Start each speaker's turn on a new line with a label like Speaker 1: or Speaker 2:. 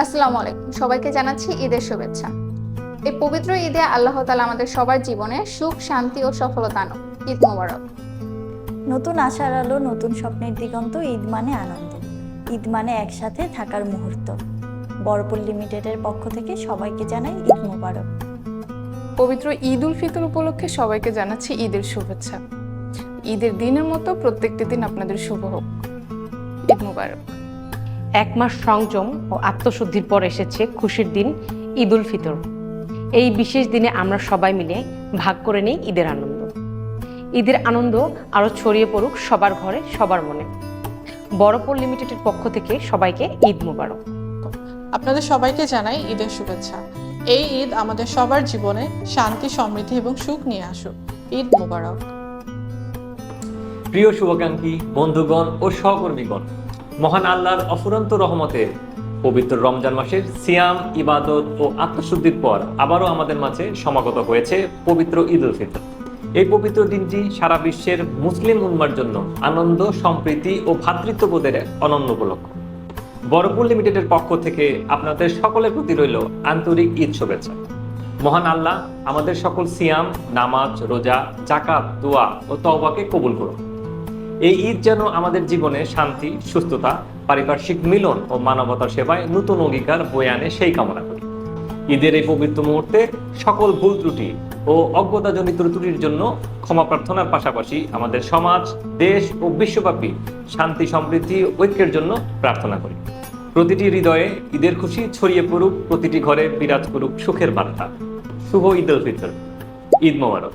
Speaker 1: আসসালামু আলাইকুম, সবাইকে জানাচ্ছি ঈদের শুভেচ্ছা। এই পবিত্র ঈদে আল্লাহ তাআলা আমাদের সবার জীবনে সুখ, শান্তি ও সফলতা আনুক। ঈদ মোবারক।
Speaker 2: নতুন আশার আলো, নতুন স্বপ্নের দিগন্ত। ঈদ মানে আনন্দ, ঈদ মানে একসাথে থাকার মুহূর্ত। বড়পুর লিমিটেডের পক্ষ থেকে সবাইকে জানাই ঈদ মোবারক।
Speaker 3: পবিত্র ঈদ উল ফিতর উপলক্ষে সবাইকে জানাচ্ছি ঈদের শুভেচ্ছা। ঈদের দিনের মতো প্রত্যেকটি দিন আপনাদের শুভ হোক। ঈদ মোবারক।
Speaker 4: এক মাস সংযম ও আত্মশুদ্ধির পর এসেছে খুশির দিন ঈদ উল ফিতর। এই বিশেষ দিনে আমরা সবাই মিলে ভাগ করে নিই ঈদের আনন্দ। ঈদের আনন্দ আরও ছড়িয়ে পড়ুক সবার ঘরে, সবার মনে। বড়পুর লিমিটেডের পক্ষ থেকে সবাইকে ঈদ মোবারক।
Speaker 5: আপনাদের সবাইকে জানাই ঈদের শুভেচ্ছা। এই ঈদ আমাদের সবার জীবনে শান্তি, সমৃদ্ধি এবং সুখ নিয়ে আসুক। ঈদ মোবারক।
Speaker 6: প্রিয় শুভাকাঙ্ক্ষী বন্ধুগণ ও সহকর্মীগণ, মহান আল্লাহর অফুরন্ত রহমতের পবিত্র রমজান মাসের সিয়াম, ইবাদত ও আত্মশুদ্ধির পর আবারও আমাদের মাঝে সমাগত হয়েছে পবিত্র ঈদ উল ফিতর। এই পবিত্র দিনটি সারা বিশ্বের মুসলিম উম্মার জন্য আনন্দ, সম্প্রীতি ও ভ্রাতৃত্ববোধের এক অনন্য উপলক্ষ। বড়পুর লিমিটেডের পক্ষ থেকে আপনাদের সকলের প্রতি রইল আন্তরিক ঈদ শুভেচ্ছা। মহান আল্লাহ আমাদের সকল সিয়াম, নামাজ, রোজা, যাকাত, দোয়া ও তওবাকে কবুল করুন। এই ঈদ যেন আমাদের জীবনে শান্তি, সুস্থতা, পারিপার্শ্বিক মিলন ও মানবতার সেবায় নতুন অঙ্গীকার বয়ে আনে, সেই কামনা করি। ঈদের এই পবিত্র মুহূর্তে সকল ভুল ত্রুটি ও অজ্ঞতাজনিত ত্রুটির জন্য ক্ষমা প্রার্থনার পাশাপাশি আমাদের সমাজ, দেশ ও বিশ্বব্যাপী শান্তি, সম্প্রীতি, ঐক্যের জন্য প্রার্থনা করি। প্রতিটি হৃদয়ে ঈদের খুশি ছড়িয়ে পড়ুক, প্রতিটি ঘরে বিরাজ করুক সুখের বার্তা। শুভ ঈদ উল ফিতর। ঈদ মোবারক।